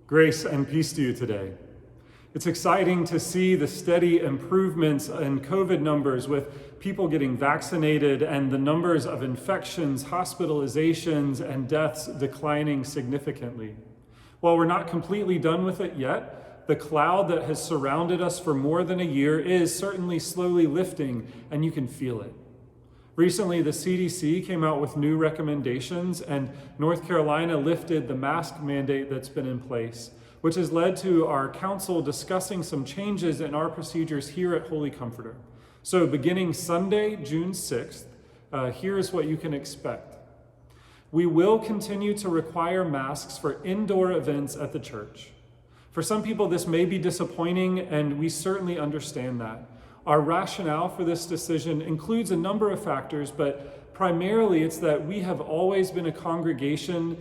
Grace and peace to you today. It's exciting to see the steady improvements in COVID numbers with people getting vaccinated and the numbers of infections, hospitalizations, and deaths declining significantly. While we're not completely done with it yet, the cloud that has surrounded us for more than a year is certainly slowly lifting, and you can feel it. Recently, the CDC came out with new recommendations, and North Carolina lifted the mask mandate that's been in place, which has led to our council discussing some changes in our procedures here at Holy Comforter. So beginning Sunday, June 6th, here's what you can expect. We will continue to require masks for indoor events at the church. For some people, this may be disappointing, and we certainly understand that. Our rationale for this decision includes a number of factors, but primarily it's that we have always been a congregation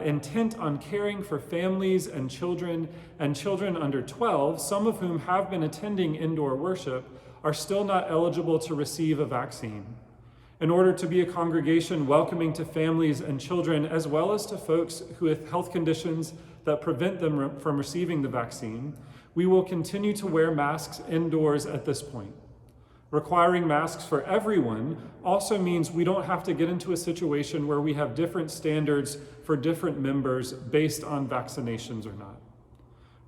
intent on caring for families and children under 12, some of whom have been attending indoor worship, are still not eligible to receive a vaccine. In order to be a congregation welcoming to families and children, as well as to folks who have health conditions that prevent them from receiving the vaccine, we will continue to wear masks indoors at this point. Requiring masks for everyone also means we don't have to get into a situation where we have different standards for different members based on vaccinations or not.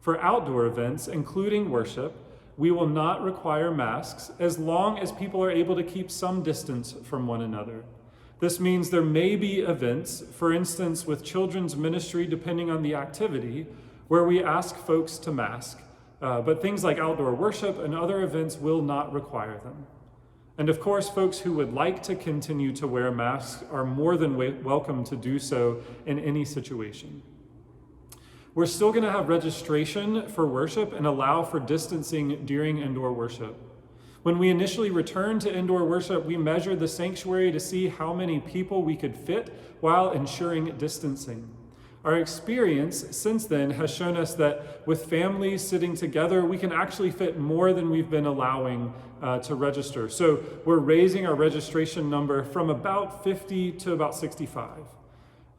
For outdoor events, including worship, we will not require masks as long as people are able to keep some distance from one another. This means there may be events, for instance with children's ministry depending on the activity, where we ask folks to mask. But things like outdoor worship and other events will not require them. And of course, folks who would like to continue to wear masks are more than welcome to do so in any situation. We're still going to have registration for worship and allow for distancing during indoor worship. When we initially returned to indoor worship, we measured the sanctuary to see how many people we could fit while ensuring distancing. Our experience since then has shown us that with families sitting together, we can actually fit more than we've been allowing to register. So we're raising our registration number from about 50 to about 65.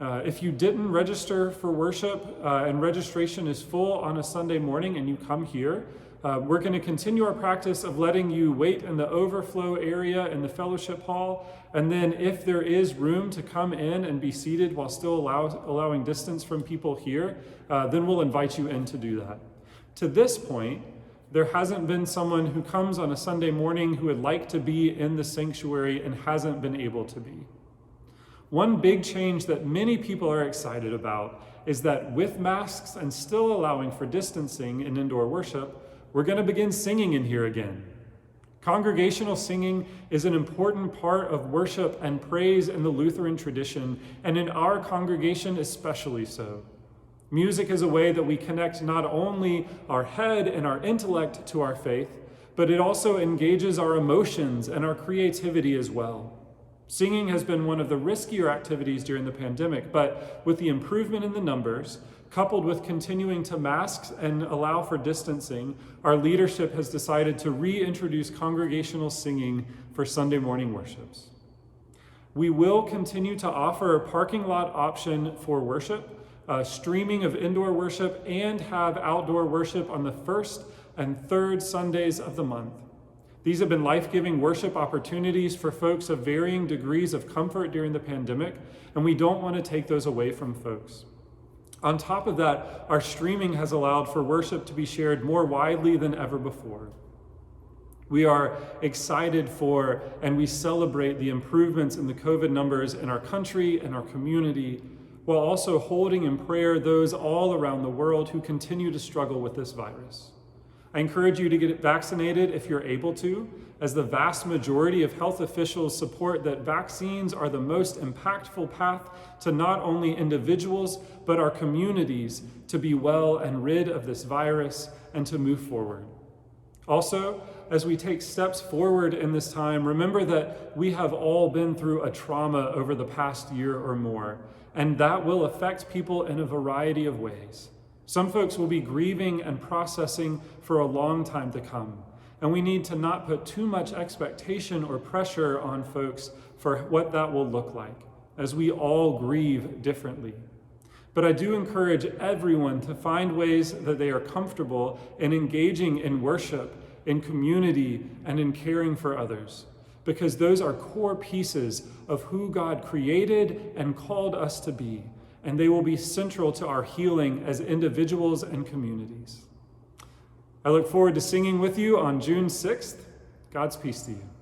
If you didn't register for worship and registration is full on a Sunday morning and you come here, we're going to continue our practice of letting you wait in the overflow area in the fellowship hall. And then if there is room to come in and be seated while still allowing distance from people here, then we'll invite you in to do that. To this point, there hasn't been someone who comes on a Sunday morning who would like to be in the sanctuary and hasn't been able to be. One big change that many people are excited about is that with masks and still allowing for distancing in indoor worship, we're going to begin singing in here again. Congregational singing is an important part of worship and praise in the Lutheran tradition, and in our congregation especially so. Music is a way that we connect not only our head and our intellect to our faith, but it also engages our emotions and our creativity as well. Singing has been one of the riskier activities during the pandemic, but with the improvement in the numbers, coupled with continuing to mask and allow for distancing, our leadership has decided to reintroduce congregational singing for Sunday morning worships. We will continue to offer a parking lot option for worship, streaming of indoor worship, and have outdoor worship on the first and third Sundays of the month. These have been life-giving worship opportunities for folks of varying degrees of comfort during the pandemic, and we don't want to take those away from folks. On top of that, our streaming has allowed for worship to be shared more widely than ever before. We are excited for and we celebrate the improvements in the COVID numbers in our country and our community, while also holding in prayer those all around the world who continue to struggle with this virus. I encourage you to get vaccinated if you're able to, as the vast majority of health officials support that vaccines are the most impactful path to not only individuals, but our communities to be well and rid of this virus and to move forward. Also, as we take steps forward in this time, remember that we have all been through a trauma over the past year or more, and that will affect people in a variety of ways. Some folks will be grieving and processing for a long time to come, and we need to not put too much expectation or pressure on folks for what that will look like, as we all grieve differently. But I do encourage everyone to find ways that they are comfortable in engaging in worship, in community, and in caring for others, because those are core pieces of who God created and called us to be, and they will be central to our healing as individuals and communities. I look forward to singing with you on June 6th. God's peace to you.